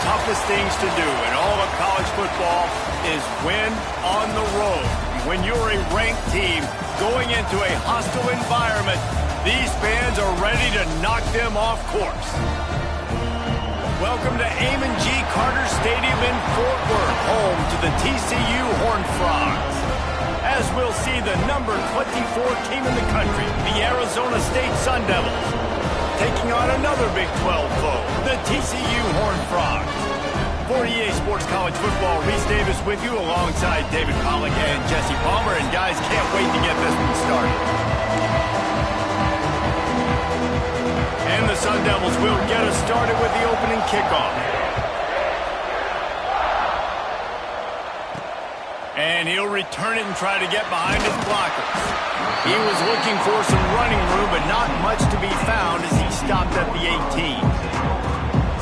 toughest things to do in all of college football is win on the road. When you're a ranked team going into a hostile environment, these fans are ready to knock them off course. Welcome to Amon G. Carter Stadium in Fort Worth, home to the TCU Horned Frogs. As we'll see the number 24 team in the country, the Arizona State Sun Devils, taking on another Big 12 foe, the TCU Horned Frogs. For EA Sports College Football, Reese Davis with you alongside David Pollack and Jesse Palmer. And guys, can't wait to get this one started. And the Sun Devils will get us started with the opening kickoff. And he'll return it and try to get behind his blockers. He was looking for some running room, but not much to be found as he stopped at the 18.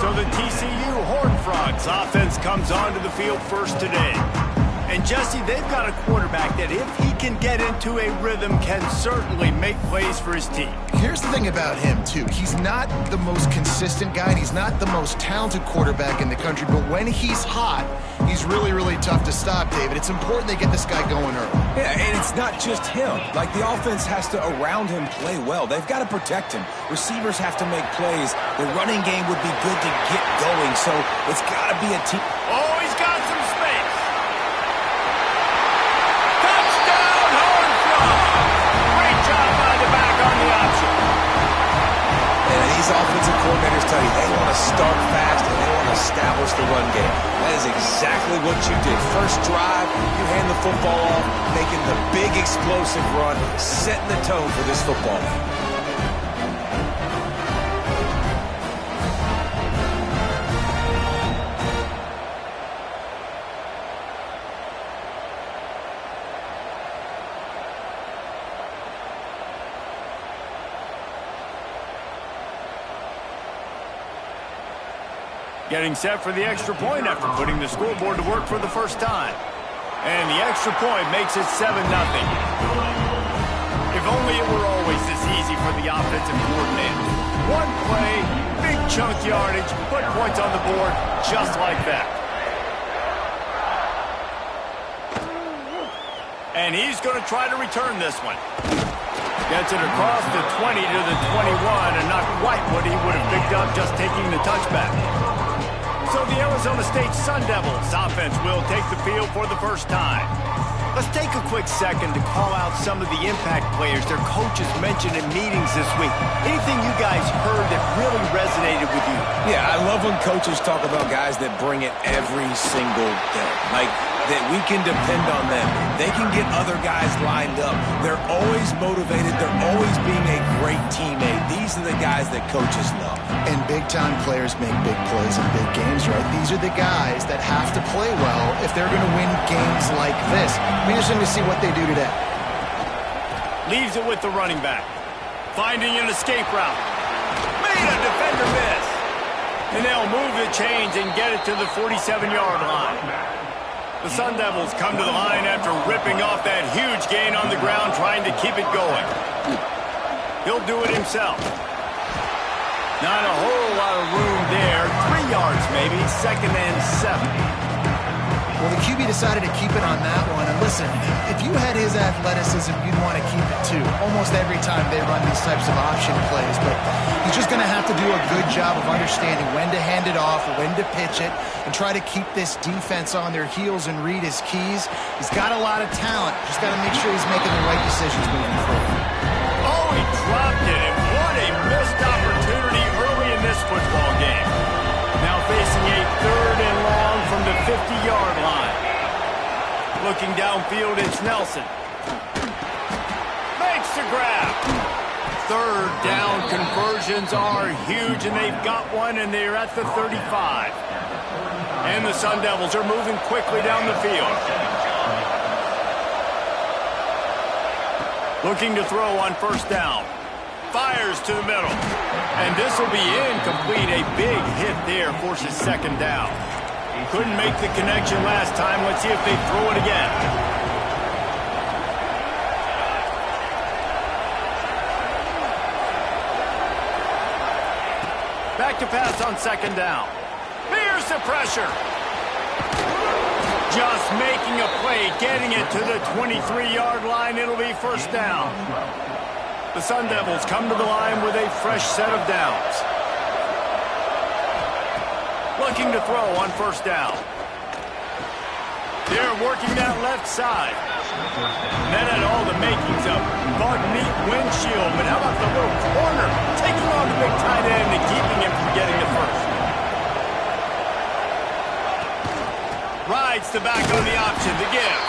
So the TCU Horned Frogs offense comes onto the field first today. And Jesse, they've got a quarterback that if he can get into a rhythm can certainly make plays for his team. Here's the thing about him, too. He's not the most consistent guy, and he's not the most talented quarterback in the country, but when he's hot, he's really, really tough to stop, David. It's important they get this guy going early. Yeah, and it's not just him. Like, the offense has to, around him, play well. They've got to protect him. Receivers have to make plays. The running game would be good to get going, so it's got to be a team. Oh, he's got some space. Touchdown, Horned Frogs! Great job by the back on the option. And these offensive coordinators tell you they want to start fast and they want to establish the run game. That is exactly what you did. First drive, you hand the football off, making the big explosive run, setting the tone for this football game. Getting set for the extra point after putting the scoreboard to work for the first time. And the extra point makes it 7-0. If only it were always this easy for the offensive coordinator. One play, big chunk yardage, put points on the board just like that. And he's going to try to return this one. Gets it across the 20 to the 21, and not quite what he would have picked up just taking the touchback. So the Arizona State Sun Devils offense will take the field for the first time. Let's take a quick second to call out some of the impact players their coaches mentioned in meetings this week. Anything you guys heard that really resonated with you? Yeah, I love when coaches talk about guys that bring it every single day. Like, that we can depend on them. They can get other guys lined up. They're always motivated. They're always being a great teammate. These are the guys that coaches love. And big-time players make big plays in big games, right? These are the guys that have to play well if they're going to win games like this. It'll be interesting to see what they do today. Leaves it with the running back. Finding an escape route. Made a defender miss. And they'll move the chains and get it to the 47-yard line. The Sun Devils come to the line after ripping off that huge gain on the ground, trying to keep it going. He'll do it himself. Not a whole lot of room there. 3 yards maybe, 2nd and 7. Well, the QB decided to keep it on that one. And listen, if you had his athleticism, you'd want to keep it too. Almost every time they run these types of option plays. But he's just going to have to do a good job of understanding when to hand it off, when to pitch it, and try to keep this defense on their heels and read his keys. He's got a lot of talent. Just got to make sure he's making the right decisions moving forward. Oh, he dropped it. And what a missed opportunity early in this football game. Now facing a 3rd and long from the 50-yard line. Looking downfield, it's Nelson. Makes the grab. 3rd down conversions are huge, and they've got one, and they're at the 35. And the Sun Devils are moving quickly down the field. Looking to throw on 1st down. Fires to the middle. And this will be incomplete. A big hit there forces 2nd down. Couldn't make the connection last time. Let's see if they throw it again. Back to pass on 2nd down. Here's the pressure. Just making a play, getting it to the 23-yard line. It'll be first down. The Sun Devils come to the line with a fresh set of downs. Looking to throw on first down. They're working that left side. That had all the makings of bug meat windshield, but how about the little corner taking on the big tight end and keeping him from getting the first? Rides the back on the option to give.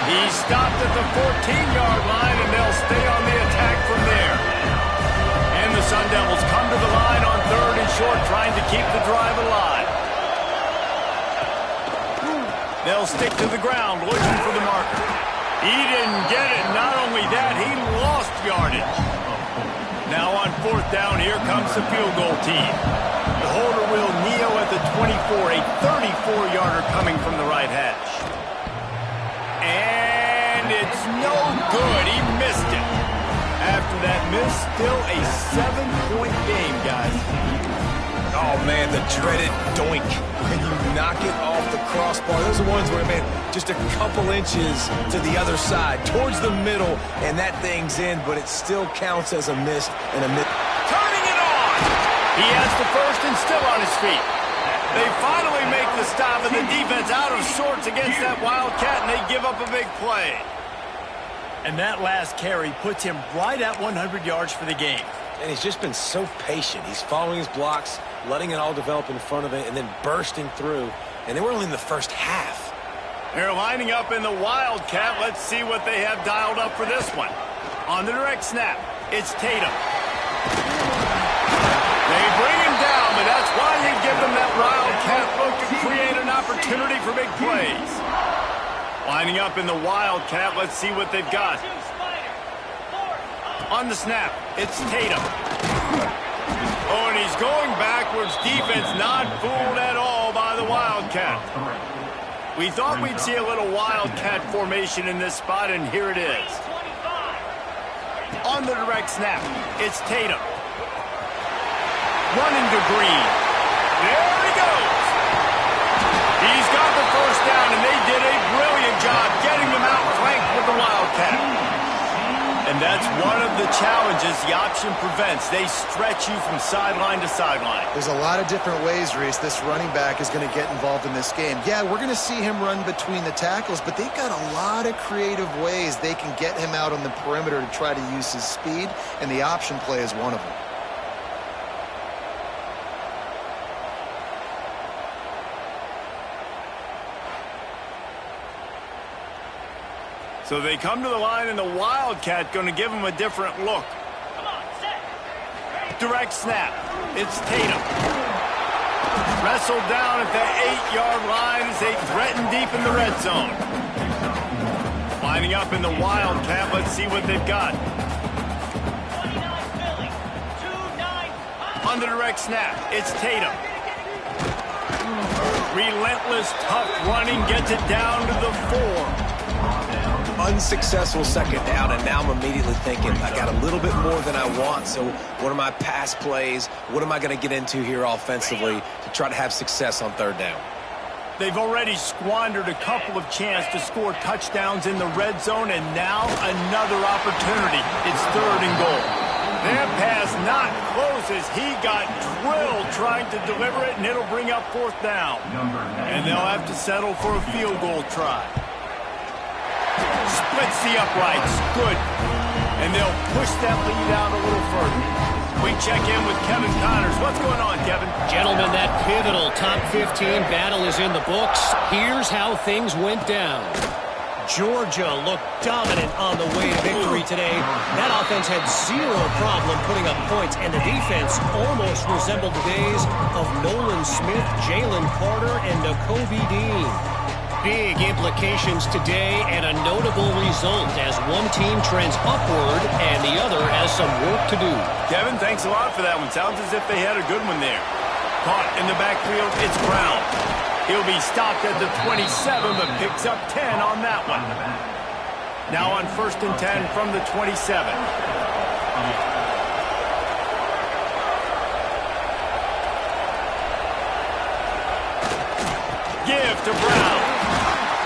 He stopped at the 14-yard line, and they'll stay on the attack from there. And the Sun Devils come to the line on 3rd and short, trying to keep the drive alive. They'll stick to the ground, looking for the marker. He didn't get it. Not only that, he lost yardage. Now on 4th down, here comes the field goal team. The holder will kneel at the 24, a 34-yarder coming from the right hash. And it's no good. He missed it. After that miss, still a 7-point game, guys. Oh, man, the dreaded doink. When you knock it off the crossbar, those are ones where, man, just a couple inches to the other side, towards the middle, and that thing's in, but it still counts as a miss and a miss. Turning it on! He has the first and still on his feet. They finally make the stop, and the defense out of sorts against that Wildcat, and they give up a big play. And that last carry puts him right at 100 yards for the game. And he's just been so patient. He's following his blocks, letting it all develop in front of it, and then bursting through. And they were only in the first half. They're lining up in the Wildcat. Let's see what they have dialed up for this one. On the direct snap, it's Tatum. They bring him down, but that's why you give them that Wildcat look to create an opportunity for big plays. Lining up in the Wildcat, let's see what they've got. On the snap, it's Tatum. Oh, and he's going backwards. Defense not fooled at all by the Wildcat. We thought we'd see a little Wildcat formation in this spot, and here it is. On the direct snap, it's Tatum. Running to Green. There he goes. He's got the first down, and they did a brilliant job getting them out flanked with the Wildcat. And that's one of the challenges the option prevents. They stretch you from sideline to sideline. There's a lot of different ways, Reese, this running back is going to get involved in this game. Yeah, we're going to see him run between the tackles, but they've got a lot of creative ways they can get him out on the perimeter to try to use his speed, and the option play is one of them. So they come to the line, and the Wildcat going to give them a different look. Direct snap. It's Tatum. Wrestled down at the 8-yard line as they threaten deep in the red zone. Lining up in the Wildcat. Let's see what they've got. On the direct snap, it's Tatum. Relentless, tough running gets it down to the 4. Unsuccessful second down, and now I'm immediately thinking, I got a little bit more than I want, so what are my pass plays? What am I going to get into here offensively to try to have success on 3rd down? They've already squandered a couple of chances to score touchdowns in the red zone, and now another opportunity. It's 3rd and goal. That pass not closes. He got drilled trying to deliver it, and it'll bring up 4th down. And they'll have to settle for a field goal try. Splits the uprights. Good. And they'll push that lead out a little further. We check in with Kevin Connors. What's going on, Kevin? Gentlemen, that pivotal top 15 battle is in the books. Here's how things went down. Georgia looked dominant on the way to victory today. That offense had zero problem putting up points, and the defense almost resembled the days of Nolan Smith, Jalen Carter, and Nakobe Dean. Big implications today and a notable result as one team trends upward and the other has some work to do. Kevin, thanks a lot for that one. Sounds as if they had a good one there. Caught in the backfield, it's Brown. He'll be stopped at the 27, but picks up 10 on that one. Now on 1st and 10 from the 27. give to Brown.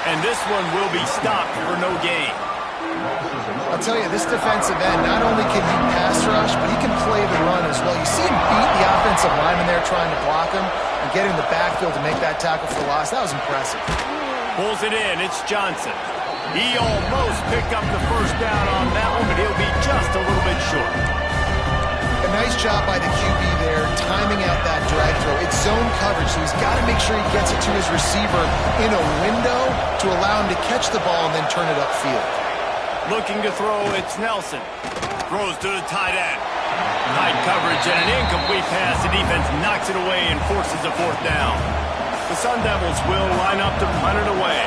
And this one will be stopped for no gain. I'll tell you, this defensive end, not only can he pass rush, but he can play the run as well. You see him beat the offensive lineman there trying to block him and get in the backfield to make that tackle for loss. That was impressive. Pulls it in. It's Johnson. He almost picked up the first down on that one, but he'll be just a little bit short. A nice job by the QB there, timing out that drag throw. It's zone coverage, so he's got to make sure he gets it to his receiver in a window to allow him to catch the ball and then turn it upfield. Looking to throw, it's Nelson. Throws to the tight end. Tight coverage and an incomplete pass. The defense knocks it away and forces a fourth down. The Sun Devils will line up to punt it away.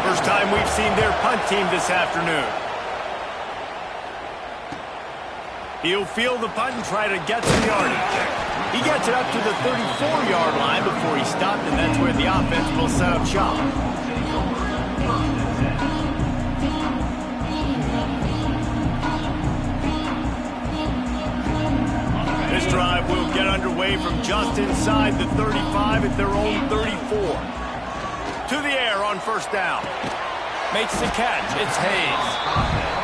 First time we've seen their punt team this afternoon. He'll field the punt and try to get some yardage. He gets it up to the 34-yard line before he stopped, and that's where the offense will set up shop. This drive will get underway from just inside the 35 at their own 34. To the air on first down. Makes the catch. It's Hayes.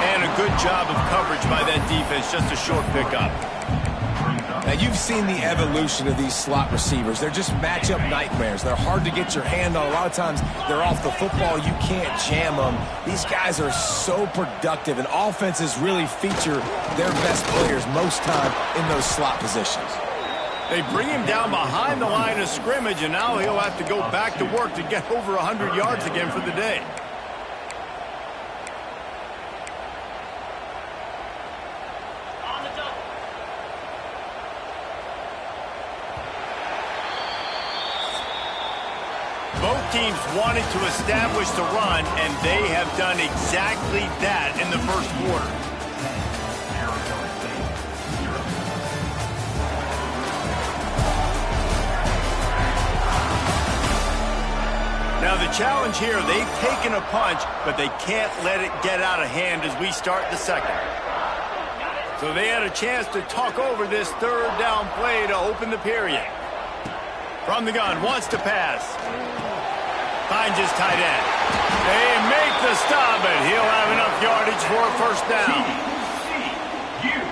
And a good job of coverage by that defense. Just a short pickup. Now, you've seen the evolution of these slot receivers. They're just matchup nightmares. They're hard to get your hand on. A lot of times, they're off the football. You can't jam them. These guys are so productive, and offenses really feature their best players most time in those slot positions. They bring him down behind the line of scrimmage, and now he'll have to go back to work to get over 100 yards again for the day. Both teams wanted to establish the run, and they have done exactly that in the first quarter. Now the challenge here, they've taken a punch, but they can't let it get out of hand as we start the second. So they had a chance to talk over this third down play to open the period. From the gun, wants to pass. Finds his tight end. They make the stop, and he'll have enough yardage for a first down.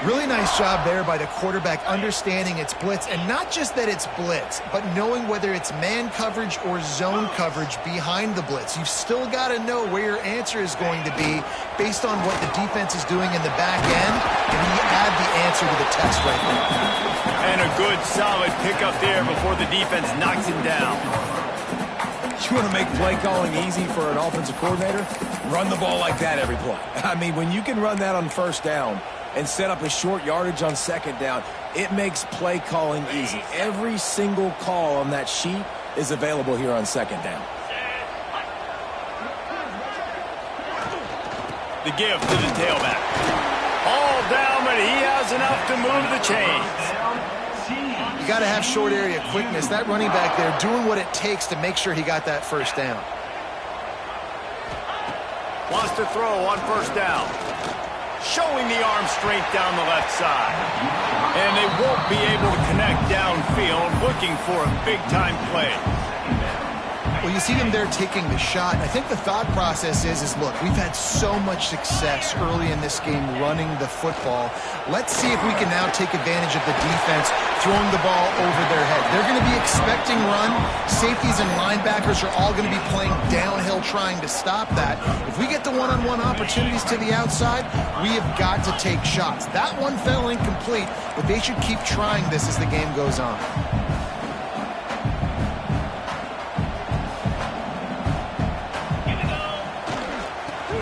Really nice job there by the quarterback understanding it's blitz, and not just that it's blitz, but knowing whether it's man coverage or zone coverage behind the blitz. You've still got to know where your answer is going to be based on what the defense is doing in the back end, and you add the answer to the test right there. And a good, solid pickup there before the defense knocks him down. You want to make play calling easy for an offensive coordinator? Run the ball like that every play. I mean, when you can run that on first down and set up a short yardage on second down, it makes play calling easy. Every single call on that sheet is available here on second down. The give to the tailback. All down, but he has enough to move the chains. You got to have short area quickness. That running back there doing what it takes to make sure he got that first down. Wants to throw on first down. Showing the arm strength down the left side. And they won't be able to connect downfield, looking for a big-time play. Well, you see him there taking the shot. I think the thought process is look, we've had so much success early in this game running the football. Let's see if we can now take advantage of the defense throwing the ball over their head. They're going to be expecting run. Safeties and linebackers are all going to be playing downhill trying to stop that. If we get the one-on-one opportunities to the outside, we have got to take shots. That one fell incomplete, but they should keep trying this as the game goes on.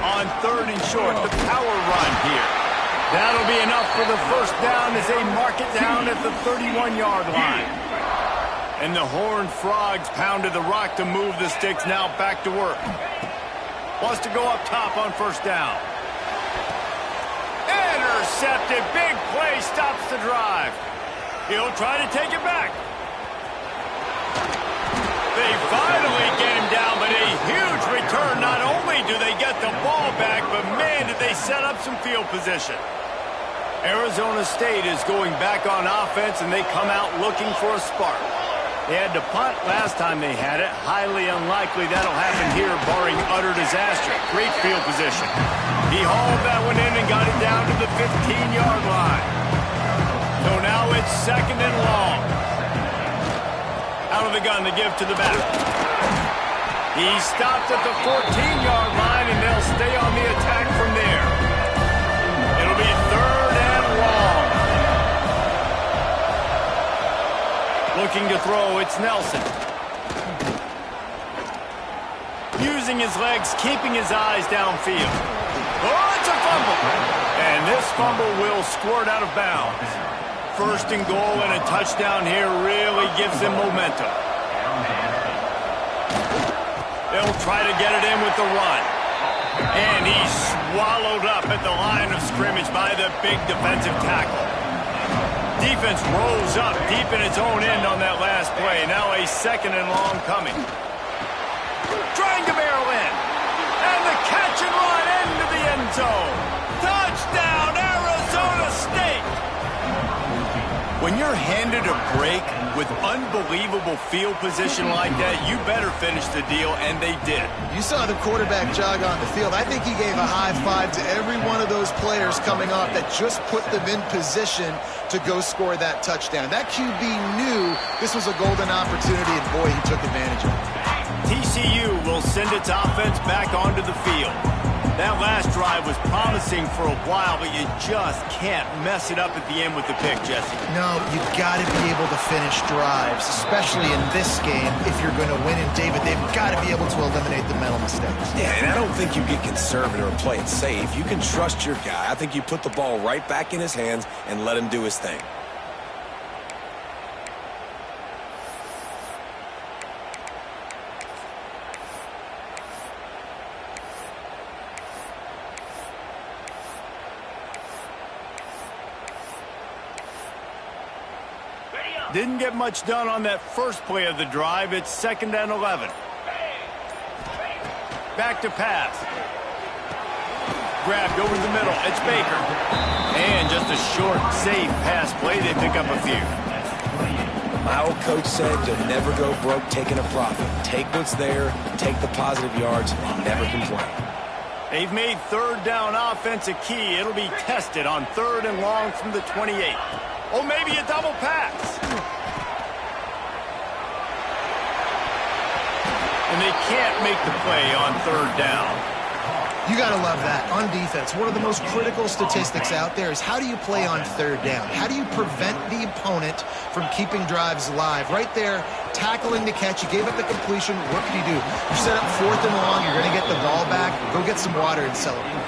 On third and short, the power run here. That'll be enough for the first down as they mark it down at the 31-yard line. And the Horned Frogs pounded the rock to move the sticks, now back to work. Wants to go up top on first down. Intercepted, big play, stops the drive. He'll try to take it back. They finally get him down, but a huge return. Not only do they get the ball back, but man, did they set up some field position. Arizona State is going back on offense, and they come out looking for a spark. They had to punt last time they had it. Highly unlikely that'll happen here, barring utter disaster. Great field position. He hauled that one in and got it down to the 15-yard line. So now it's 2nd and long. Out of the gun to give to the back. He stopped at the 14-yard line, and they'll stay on the attack from there. It'll be 3rd and long. Looking to throw, it's Nelson. Using his legs, keeping his eyes downfield. Oh, it's a fumble. And this fumble will squirt out of bounds. 1st and goal and a touchdown here really gives them momentum. They'll try to get it in with the run. And he's swallowed up at the line of scrimmage by the big defensive tackle. Defense rolls up deep in its own end on that last play. Now a 2nd and long coming. Trying to barrel in. And the catch and run into the end zone. Touchdown, Arizona State! When you're handed a break with unbelievable field position like that, you better finish the deal, and they did. You saw the quarterback jog on the field. I think he gave a high five to every one of those players coming off that just put them in position to go score that touchdown. That QB knew this was a golden opportunity, and boy, he took advantage of it. TCU will send its offense back onto the field. That last drive was promising for a while, but you just can't mess it up at the end with the pick, Jesse. No, you've got to be able to finish drives, especially in this game. If you're going to win, and David, they've got to be able to eliminate the mental mistakes. Yeah, and I don't think you get conservative or play it safe. You can trust your guy. I think you put the ball right back in his hands and let him do his thing. Didn't get much done on that first play of the drive. It's 2nd and 11. Back to pass. Grabbed over the middle. It's Baker. And just a short, safe pass play. They pick up a few. My old coach said you'll never go broke taking a profit. Take what's there, take the positive yards, and never complain. They've made 3rd down offense a key. It'll be tested on 3rd and long from the 28. Oh, maybe a double pass. And they can't make the play on 3rd down. You got to love that. On defense, one of the most critical statistics out there is how do you play on 3rd down? How do you prevent the opponent from keeping drives live? Right there, tackling the catch. You gave up the completion. What can you do? You set up 4th and long. You're going to get the ball back. Go get some water and celebrate.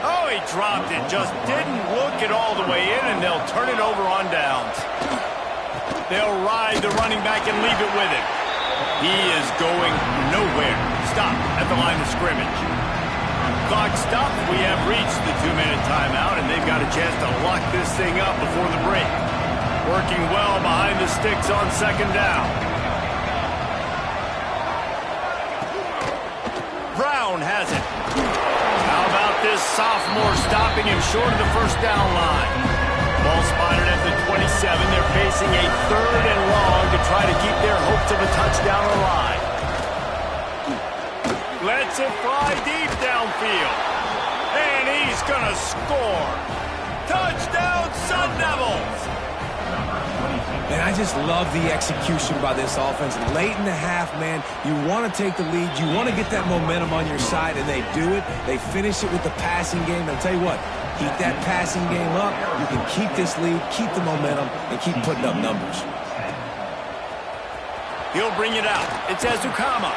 Oh, he dropped it. Just didn't look it all the way in, and they'll turn it over on downs. They'll ride the running back and leave it with him. He is going nowhere. Stop at the line of scrimmage. Clock stopped. We have reached the 2-minute timeout, and they've got a chance to lock this thing up before the break. Working well behind the sticks on 2nd down. Brown has it. How about this sophomore stopping him short of the 1st down line? Ball spotted at the 27. They're facing a 3rd and long to try to keep their hopes of a touchdown alive. Lets it fly deep downfield. And he's going to score. Touchdown, Sun Devils! And I just love the execution by this offense. Late in the half, man, you want to take the lead. You want to get that momentum on your side, and they do it. They finish it with the passing game. I'll tell you what, keep that passing game up. You can keep this lead, keep the momentum, and keep putting up numbers. He'll bring it out. It's Ezukama.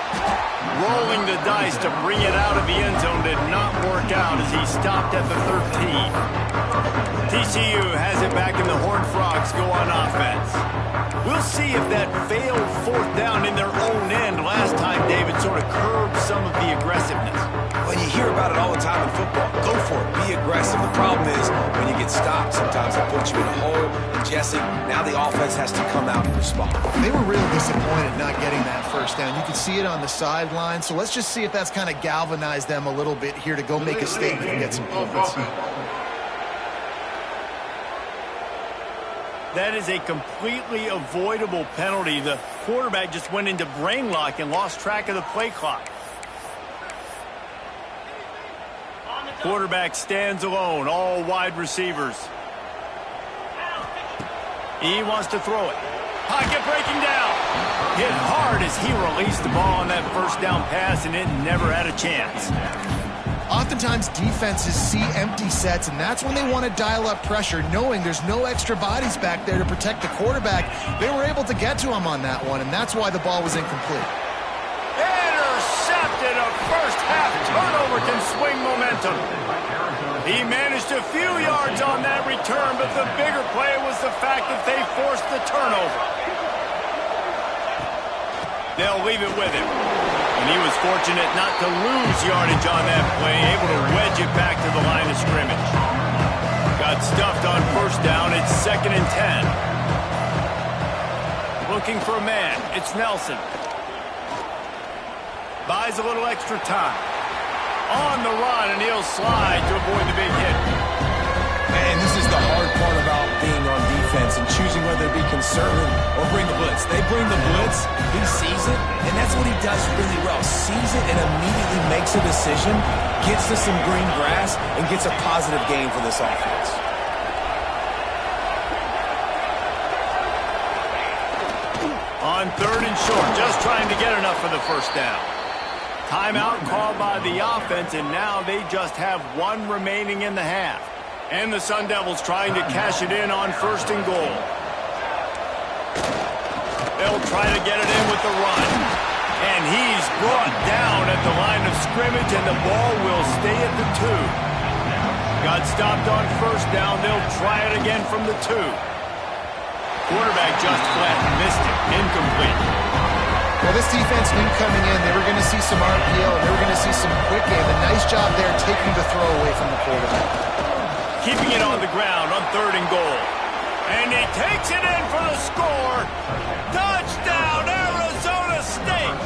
Rolling the dice to bring it out of the end zone did not work out as he stopped at the 13. TCU has it back, and the Horned Frogs go on offense. We'll see if that failed 4th down in their own end last time, David, sort of curbed some of the aggressiveness. Well, you hear about it all the time in football. Go for it. Be aggressive. The problem is when you get stopped, sometimes it puts you in a hole. And Jesse, now the offense has to come out and respond. They were real disappointed not getting that 1st down. You could see it on the sideline. So let's just see if that's kind of galvanized them a little bit here to go make a statement and get some points. That is a completely avoidable penalty. The quarterback just went into brain lock and lost track of the play clock. Quarterback stands alone, all wide receivers. He wants to throw it. Pocket breaking down. Hit hard as he released the ball on that first down pass, and it never had a chance. Oftentimes, defenses see empty sets, and that's when they want to dial up pressure, knowing there's no extra bodies back there to protect the quarterback. They were able to get to him on that one, and that's why the ball was incomplete. Intercepted. A first-half turnover can swing momentum. He managed a few yards on that return, but the bigger play was the fact that they forced the turnover. They'll leave it with him. And he was fortunate not to lose yardage on that play, able to wedge it back to the line of scrimmage. Got stuffed on first down. It's 2nd and 10. Looking for a man. It's Nelson. Buys a little extra time. On the run, and he'll slide to avoid the big hit. Man, this is the hard part about being on defense and choosing whether to be conservative or bring the blitz. They bring the blitz, he sees it, and that's what he does really well. Sees it and immediately makes a decision, gets to some green grass, and gets a positive gain for this offense. On 3rd and short, just trying to get enough for the first down. Timeout called by the offense, and now they just have one remaining in the half. And the Sun Devils trying to cash it in on 1st and goal. They'll try to get it in with the run. And he's brought down at the line of scrimmage, and the ball will stay at the 2. Got stopped on first down. They'll try it again from the 2. Quarterback just flat missed it. Incomplete. Well, this defense knew coming in they were going to see some RPO, and they were going to see some quick game. A nice job there taking the throw away from the quarterback. Keeping it on the ground on 3rd and goal. And he takes it in for the score. Touchdown, Arizona State!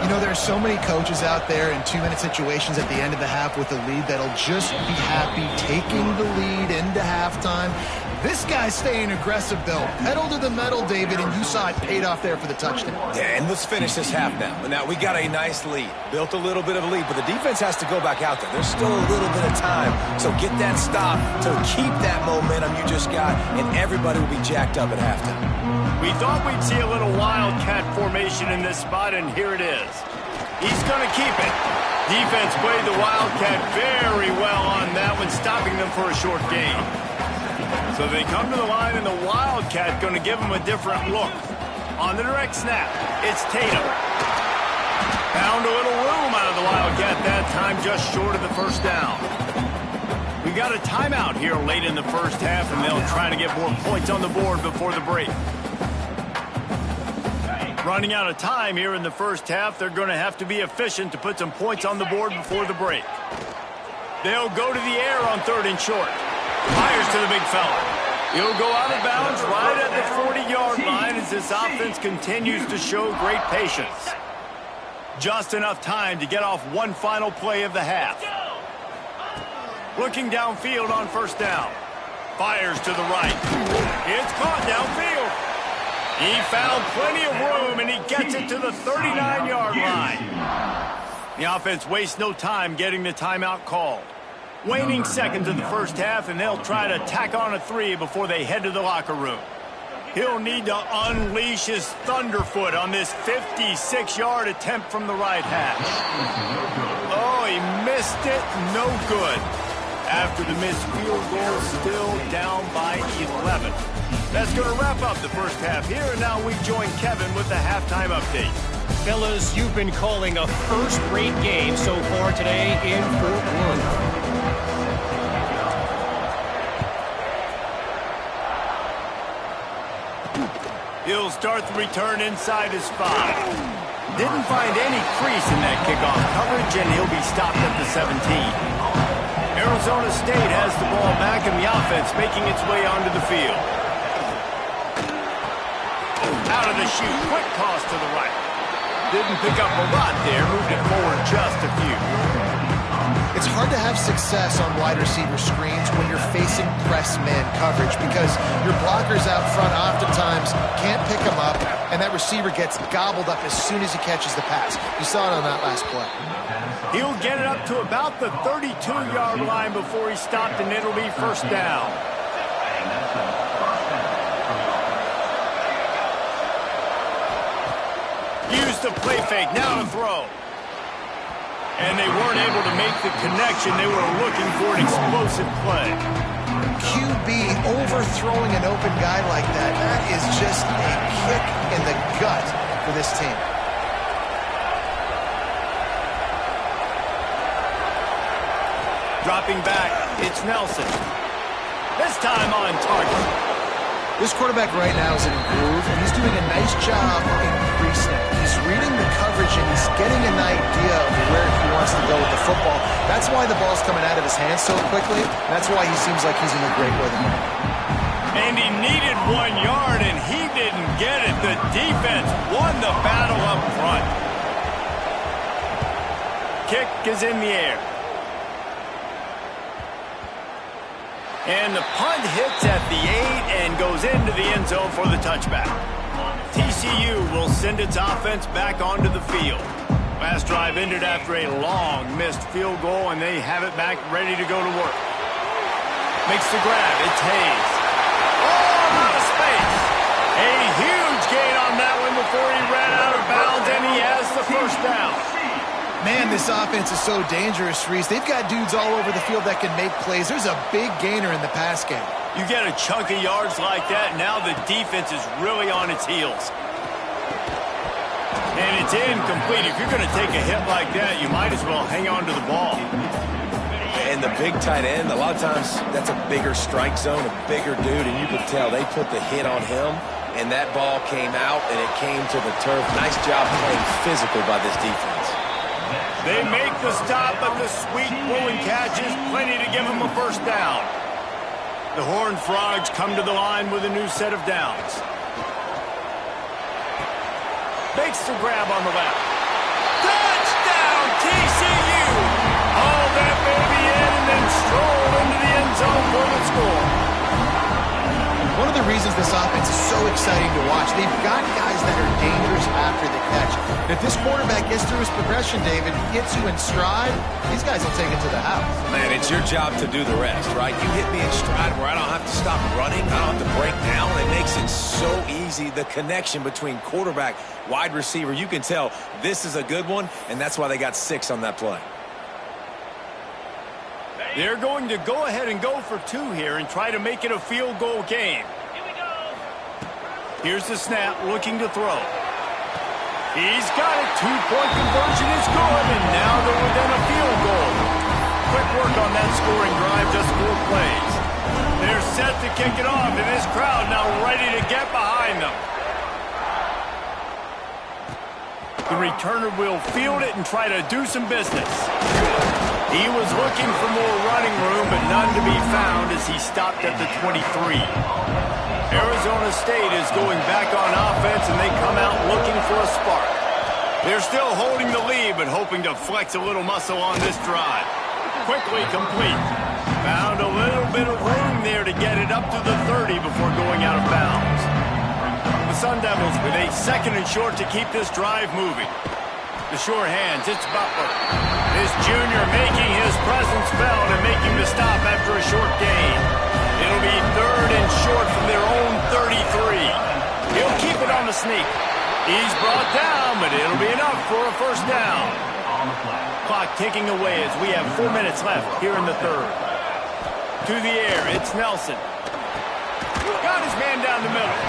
You know, there are so many coaches out there in 2-minute situations at the end of the half with a lead that'll just be happy taking the lead into halftime. This guy's staying aggressive, though. Pedal to the metal, David, and you saw it paid off there for the touchdown. Yeah, and let's finish this half now. Now, we got a nice lead. Built a little bit of a lead, but the defense has to go back out there. There's still a little bit of time. So get that stop to keep that momentum you just got, and everybody will be jacked up at halftime. We thought we'd see a little wildcat formation in this spot, and here it is. He's going to keep it. Defense played the wildcat very well on that one, stopping them for a short gain. So they come to the line, and the wildcat going to give them a different look. On the direct snap, it's Tatum. Found a little room out of the wildcat that time, just short of the first down. We got a timeout here late in the first half, and they'll try to get more points on the board before the break. Running out of time here in the first half, they're going to have to be efficient to put some points on the board before the break. They'll go to the air on 3rd and short. Fires to the big fella. He'll go out of bounds right at the 40-yard line as this offense continues to show great patience. Just enough time to get off one final play of the half. Looking downfield on first down. Fires to the right. It's caught downfield. He found plenty of room, and he gets it to the 39-yard line. The offense wastes no time getting the timeout called. Waning seconds of the first half, and they'll try to tack on a 3 before they head to the locker room. He'll need to unleash his thunderfoot on this 56-yard attempt from the right hash. Oh, he missed it. No good. After the missed field goal, still down by 11. That's going to wrap up the first half here, and now we join Kevin with the halftime update. Fellas, you've been calling a first-rate game so far today in Fort Worth. He'll start the return inside his 5. Didn't find any crease in that kickoff coverage, and he'll be stopped at the 17. Arizona State has the ball back, and the offense making its way onto the field. Out of the chute, quick toss to the right. Didn't pick up a lot there, moved it forward just a few. It's hard to have success on wide receiver screens when you're facing press men coverage because your blockers out front oftentimes can't pick him up, and that receiver gets gobbled up as soon as he catches the pass. You saw it on that last play. He'll get it up to about the 32-yard line before he stopped, and it'll be first down. Use the play fake, now to throw. And they weren't able to make the connection. They were looking for an explosive play. QB overthrowing an open guy like that, that is just a kick in the gut for this team. Dropping back, it's Nelson. This time on target. This quarterback right now is in a groove, and he's doing a nice job in pre-snap. He's reading the coverage, and he's getting an idea of where he wants to go with the football. That's why the ball's coming out of his hands so quickly. That's why he seems like he's in a great rhythm. And he needed 1 yard, and he didn't get it. The defense won the battle up front. Kick is in the air. And the punt hits at the 8 and goes into the end zone for the touchback. TCU will send its offense back onto the field. Last drive ended after a long missed field goal, and they have it back ready to go to work. Makes the grab. It's Hayes. Oh, out of space. A huge gain on that one before he ran out of bounds, and he has the first down. Man, this offense is so dangerous, Reese. They've got dudes all over the field that can make plays. There's a big gainer in the pass game. You get a chunk of yards like that, now the defense is really on its heels. And it's incomplete. If you're going to take a hit like that, you might as well hang on to the ball. And the big tight end, a lot of times that's a bigger strike zone, a bigger dude, and you could tell they put the hit on him, and that ball came out, and it came to the turf. Nice job playing physical by this defense. They make the stop, but the sweet pulling catch is plenty to give them a first down. The Horned Frogs come to the line with a new set of downs. Makes the grab on the left. Touchdown, TCU! Haul that baby in and then stroll into the end zone for the score. One of the reasons this offense is so exciting to watch, they've got guys that are dangerous after the catch. If this quarterback gets through his progression, David, gets you in stride, these guys will take it to the house. Man, it's your job to do the rest, right? You hit me in stride where I don't have to stop running. I don't have to break down. It makes it so easy. The connection between quarterback, wide receiver, you can tell this is a good one, and that's why they got 6 on that play. They're going to go ahead and go for 2 here and try to make it a field goal game. Here's the snap, looking to throw. He's got it. 2-point conversion is good, and now they're within a field goal. Quick work on that scoring drive, just 4 plays. They're set to kick it off, and this crowd now ready to get behind them. The returner will field it and try to do some business. He was looking for more running room, but none to be found as he stopped at the 23. Arizona State is going back on offense, and they come out looking for a spark. They're still holding the lead, but hoping to flex a little muscle on this drive. Quickly complete. Found a little bit of room there to get it up to the 30 before going out of bounds. The Sun Devils with a 2nd and short to keep this drive moving. The sure hands, it's Butler. This junior making his presence felt and making the stop after a short gain. It'll be 3rd and short from their own 33. He'll keep it on the sneak. He's brought down, but it'll be enough for a first down. Clock ticking away as we have 4 minutes left here in the 3rd. To the air, it's Nelson. Got his man down the middle.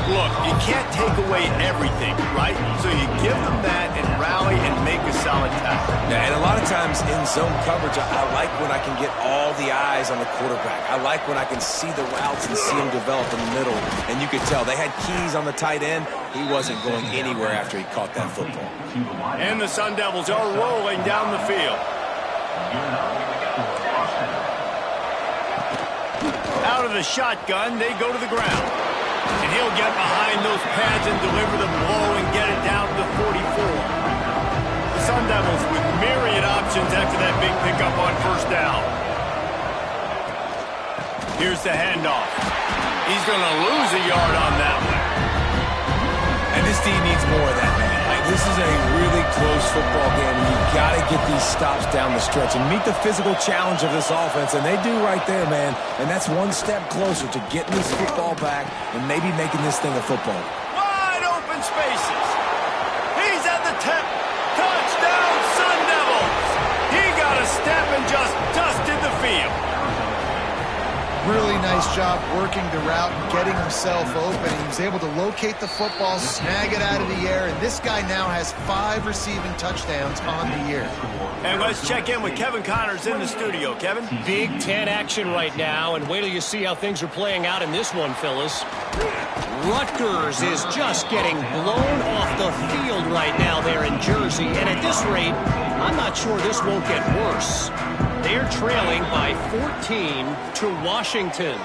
Look, you can't take away everything, right? So you give them that and rally and make a solid tackle. Yeah, and a lot of times in zone coverage, I like when I can get all the eyes on the quarterback. I like when I can see the routes and see him develop in the middle. And you could tell they had keys on the tight end. He wasn't going anywhere after he caught that football. And the Sun Devils are rolling down the field. Out of the shotgun, they go to the ground. And he'll get behind those pads and deliver the blow and get it down to the 44. The Sun Devils with myriad options after that big pickup on first down. Here's the handoff. He's going to lose a yard on that one. And this team needs more of that, man. This is a really close football game, and you've got to get these stops down the stretch and meet the physical challenge of this offense, and they do right there, man. And that's one step closer to getting this football back and maybe making this thing a football. Wide open spaces. He's at the 10. Touchdown, Sun Devils. He got a step and just dusted the field. Really nice job working the route and getting himself open. He was able to locate the football, snag it out of the air, and this guy now has 5 receiving touchdowns on the year. And let's check in with Kevin Connors in the studio. Kevin? Big Ten action right now, and wait till you see how things are playing out in this one, Phyllis. Rutgers is just getting blown off the field right now there in Jersey, and at this rate, I'm not sure this won't get worse. They're trailing by 14 to Washington.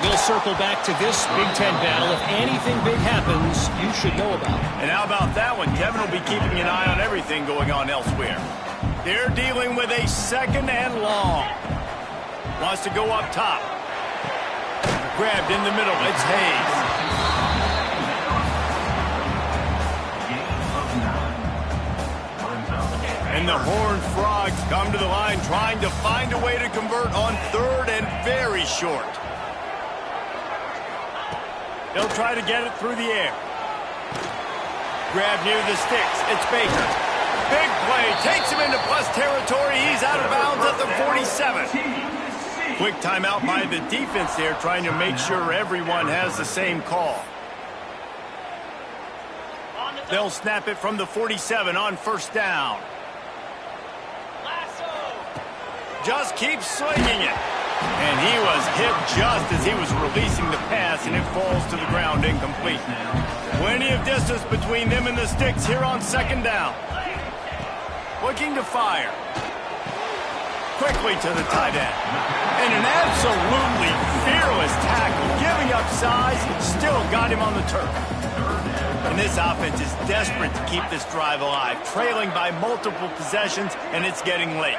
We'll circle back to this Big Ten battle. If anything big happens, you should know about it. And how about that one? Kevin will be keeping an eye on everything going on elsewhere. They're dealing with a second and long. Wants to go up top. Grabbed in the middle. It's Hayes. And the Horned Frogs come to the line trying to find a way to convert on third and very short. They'll try to get it through the air. Grab near the sticks. It's Baker. Big play. Takes him into plus territory. He's out of bounds at the 47. Quick timeout by the defense there, trying to make sure everyone has the same call. They'll snap it from the 47 on first down. Just keeps swinging it. And he was hit just as he was releasing the pass, and it falls to the ground incomplete. Plenty of distance between them and the sticks here on second down. Looking to fire. Quickly to the tight end. And an absolutely fearless tackle, giving up size, still got him on the turf. And this offense is desperate to keep this drive alive, trailing by multiple possessions, and it's getting late.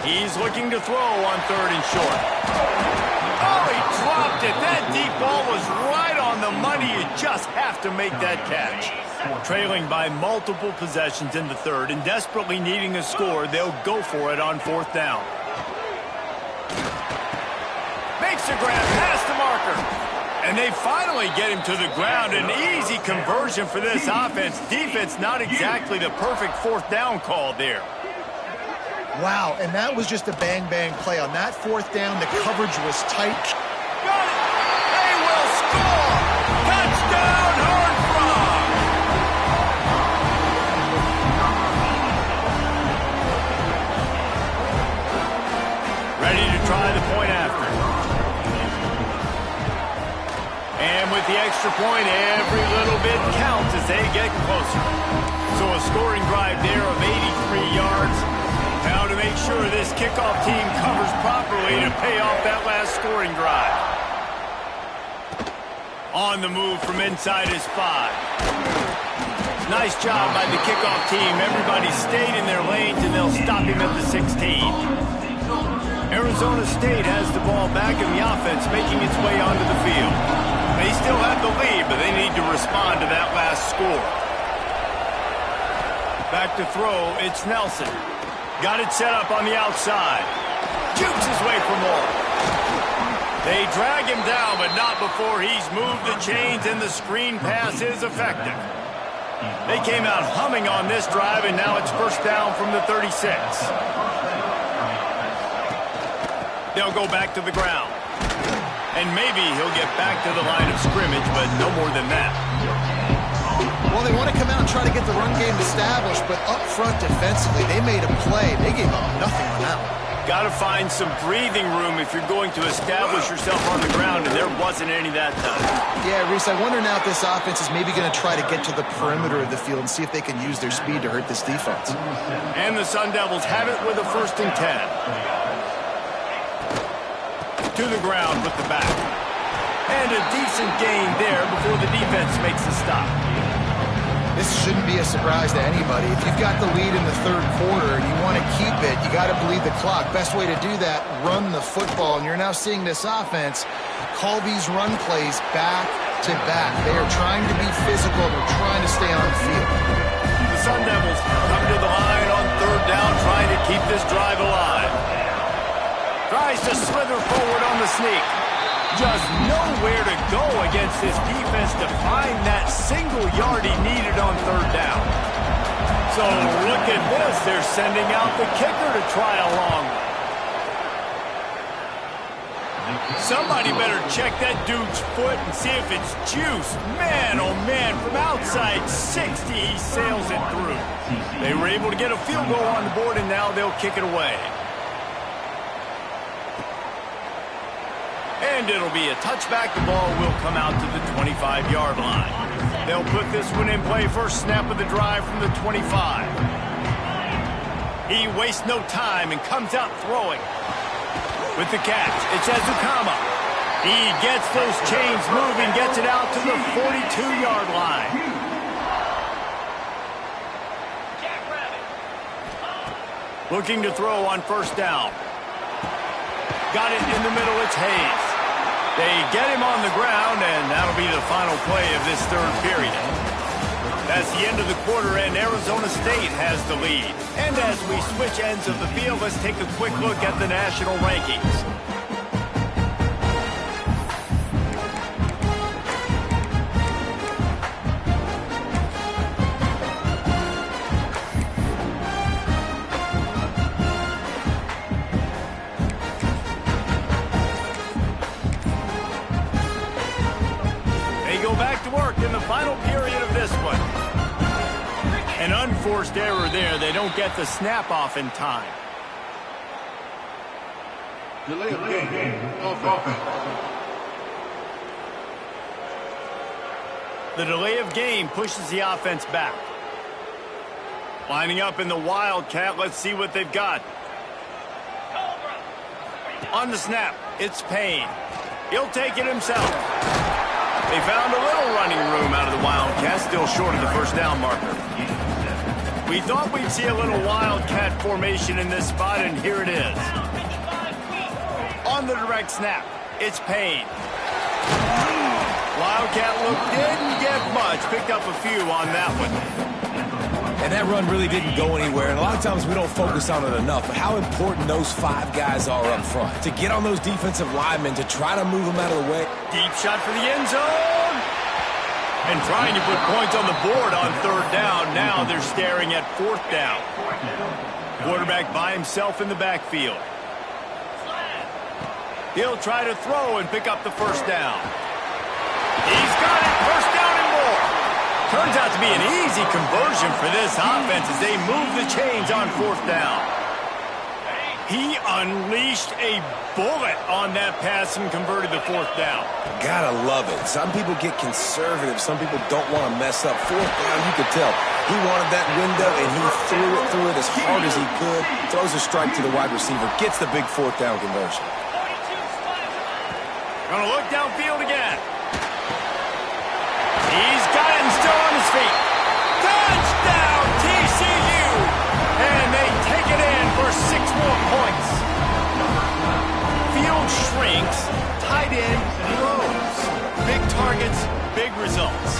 He's looking to throw on third and short. Oh, he dropped it. That deep ball was right on the money. You just have to make that catch. Trailing by multiple possessions in the third and desperately needing a score, they'll go for it on fourth down. Makes a grab past the marker. And they finally get him to the ground. An easy conversion for this offense. Defense not exactly the perfect fourth down call there. Wow, and that was just a bang-bang play. On that fourth down, the coverage was tight. Got it! They will score! Touchdown, Horned Frogs! Ready to try the point after. And with the extra point, every little bit counts as they get closer. So a scoring drive there of 83 yards. Now to make sure this kickoff team covers properly to pay off that last scoring drive. On the move from inside his 5. Nice job by the kickoff team. Everybody stayed in their lanes, and they'll stop him at the 16. Arizona State has the ball back in the offense, making its way onto the field. They still have the lead, but they need to respond to that last score. Back to throw, it's Nelson. Got it set up on the outside. Jukes his way for more. They drag him down, but not before he's moved the chains, and the screen pass is effective. They came out humming on this drive, and now it's first down from the 36. They'll go back to the ground. And maybe he'll get back to the line of scrimmage, but no more than that. Well, they want to come out and try to get the run game established, but up front defensively, they made a play. They gave up nothing on that one. Got to find some breathing room if you're going to establish yourself on the ground, and there wasn't any that time. Yeah, Reese, I wonder now if this offense is maybe going to try to get to the perimeter of the field and see if they can use their speed to hurt this defense. And the Sun Devils have it with a 1st and 10. To the ground with the back. And a decent gain there before the defense makes the stop. this shouldn't be a surprise to anybody. If you've got the lead in the third quarter and you want to keep it, you got to bleed the clock. Best way to do that, run the football. And you're now seeing this offense call these run plays back to back. They are trying to be physical. They're trying to stay on the field. The Sun Devils come to the line on third down, trying to keep this drive alive. Tries to slither forward on the sneak. Just nowhere to go against this defense to find that single yard he needed on third down. So look at this. They're sending out the kicker to try a long one. Somebody better check that dude's foot and see if it's juice. Man, oh man, from outside 60, he sails it through. They were able to get a field goal on the board, and now they'll kick it away. And it'll be a touchback. The ball will come out to the 25-yard line. They'll put this one in play. First snap of the drive from the 25. He wastes no time and comes out throwing. With the catch, it's Ezukama. He gets those chains moving, gets it out to the 42-yard line. Looking to throw on first down. Got it in the middle. It's Hayes. They get him on the ground, and that'll be the final play of this third period. That's the end of the quarter, and Arizona State has the lead. And as we switch ends of the field, let's take a quick look at the national rankings. Back to work in the final period of this one. An unforced error there. They don't get the snap off in time. Delay of game. Offense. The delay of game pushes the offense back. Lining up in the Wildcat. Let's see what they've got. On the snap, it's Payne. He'll take it himself. They found a little running room out of the Wildcats, still short of the first down marker. We thought we'd see a little Wildcat formation in this spot, and here it is. On the direct snap, it's Payne. Wildcat look didn't get much, picked up a few on that one. And that run really didn't go anywhere, and a lot of times we don't focus on it enough, but how important those five guys are up front. To get on those defensive linemen, to try to move them out of the way. Deep shot for the end zone. And trying to put points on the board on third down. Now they're staring at fourth down. Quarterback by himself in the backfield. He'll try to throw and pick up the first down. He's got it. First down and more. Turns out to be an easy conversion for this offense as they move the chains on fourth down. He unleashed a bullet on that pass and converted the fourth down. Gotta love it. Some people get conservative. Some people don't want to mess up. Fourth down, you could tell. He wanted that window, and he threw it as hard as he could. Throws a strike to the wide receiver. Gets the big fourth down conversion. Gonna look downfield again. He's got it and still on his feet. Touchdown, TCU! And they take it in for 6 more points. Field shrinks, tight end grows. Big targets, big results.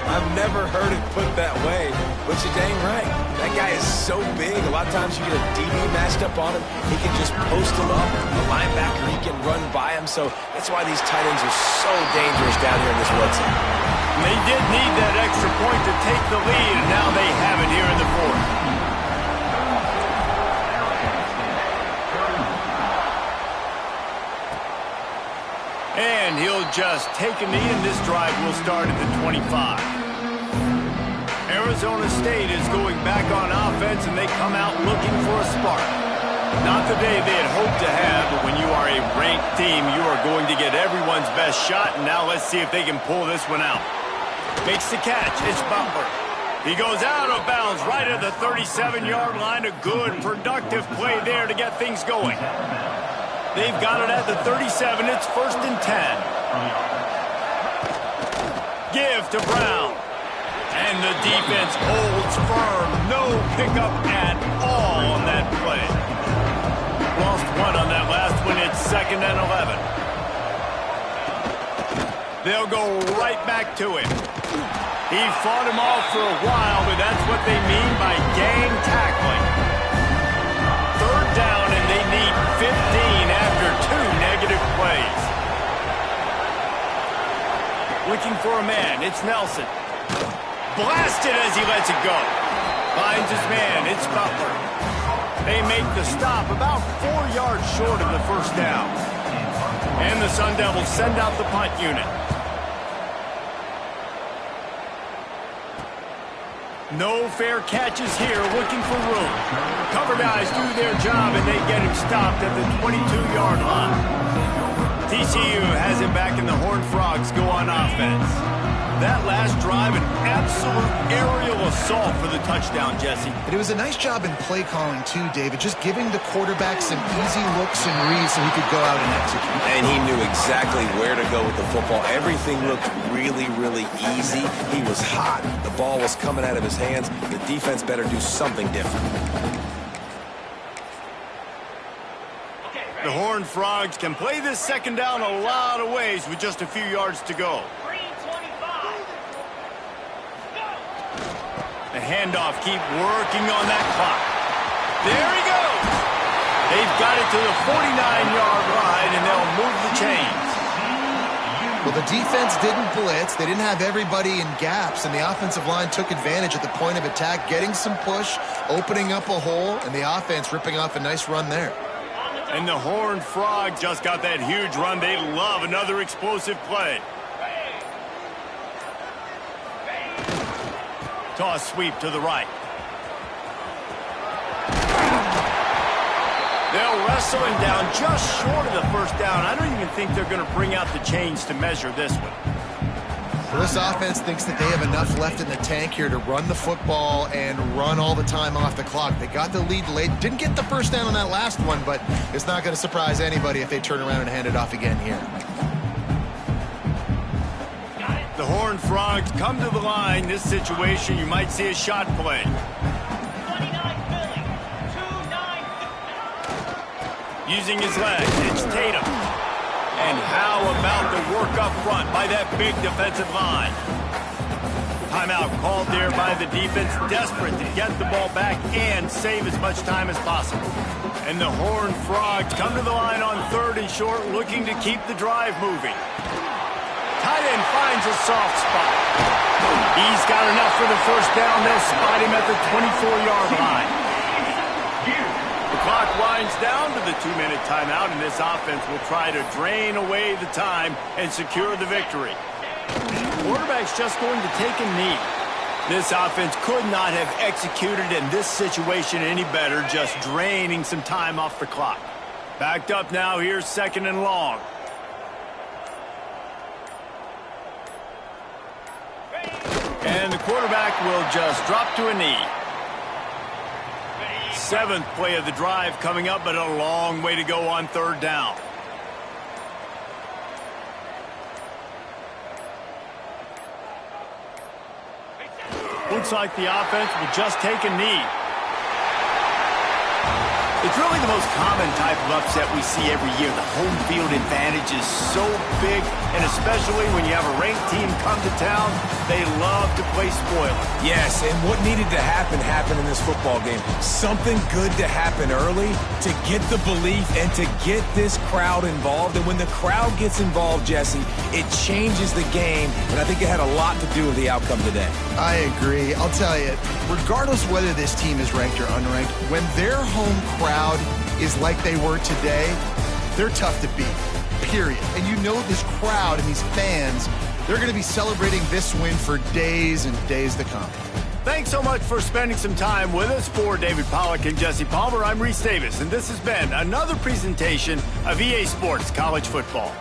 I've never heard it put that way, but you're dang right. That guy is so big. A lot of times you get a DB matched up on him. He can just post him up. A linebacker, he can run by him. So that's why these tight ends are so dangerous down here in this red zone. They did need that extra point to take the lead, and now they have it here in the fourth. And he'll just take a knee, and this drive will start at the 25. Arizona State is going back on offense, and they come out looking for a spark. Not the day they had hoped to have, but when you are a ranked team, you are going to get everyone's best shot, and now let's see if they can pull this one out. Makes the catch. It's Butler. He goes out of bounds right at the 37-yard line. A good, productive play there to get things going. They've got it at the 37. It's 1st and 10. Give to Brown. And the defense holds firm. No pickup at all on that play. Lost one on that last one. It's 2nd and 11. They'll go right back to him. He fought him off for a while, but that's what they mean by gang tackling. 3rd down, and they need 15 after 2 negative plays. Looking for a man. It's Nelson. Blasted as he lets it go. Finds his man. It's Butler. They make the stop about 4 yards short of the 1st down. And the Sun Devils send out the punt unit. No fair catches here, looking for room. Cover guys do their job, and they get him stopped at the 22-yard line. TCU has him back, and the Horned Frogs go on offense. That last drive, an absolute aerial assault for the touchdown, Jesse. And it was a nice job in play calling, too, David, just giving the quarterback some easy looks and reads so he could go out and execute. And he knew exactly where to go with the football. Everything looked really, really easy. He was hot. The ball was coming out of his hands. The defense better do something different. The Horned Frogs can play this 2nd down a lot of ways with just a few yards to go. The handoff, keep working on that clock. There he goes. They've got it to the 49-yard line, and they'll move the chains. Well, the defense didn't blitz. They didn't have everybody in gaps, and the offensive line took advantage at the point of attack, getting some push, opening up a hole, and the offense ripping off a nice run there. And the Horned Frog just got that huge run. They love another explosive play. Toss sweep to the right. They'll wrestle him down just short of the 1st down. I don't even think they're going to bring out the chains to measure this one. Well, this offense thinks that they have enough left in the tank here to run the football and run all the time off the clock. They got the lead late. Didn't get the 1st down on that last one, but it's not going to surprise anybody if they turn around and hand it off again here. The Horned Frogs come to the line. This situation, you might see a shot play. Using his legs, it's Tatum. And how about the work up front by that big defensive line? Timeout called there by the defense, desperate to get the ball back and save as much time as possible. And the Horned Frogs come to the line on 3rd and short, looking to keep the drive moving. Tight end finds a soft spot. He's got enough for the 1st down. They'll spot him at the 24-yard line. The clock winds down to the 2-minute timeout, and this offense will try to drain away the time and secure the victory. The quarterback's just going to take a knee. This offense could not have executed in this situation any better, just draining some time off the clock. Backed up now, here's 2nd and long. And the quarterback will just drop to a knee. 7th play of the drive coming up, but a long way to go on 3rd down. Looks like the offense will just take a knee. It's really the most common type of upset we see every year. The home field advantage is so big, and especially when you have a ranked team come to town, they love to play spoiler. Yes, and what needed to happen happened in this football game. Something good to happen early to get the belief and to get this crowd involved. And when the crowd gets involved, Jesse, it changes the game, and I think it had a lot to do with the outcome today. I agree. I'll tell you, regardless whether this team is ranked or unranked, when their home crowd is like they were today, they're tough to beat, period. And you know this crowd and these fans, they're going to be celebrating this win for days and days to come. Thanks so much for spending some time with us. For David Pollack and Jesse Palmer, I'm Reese Davis, and this has been another presentation of EA Sports College Football.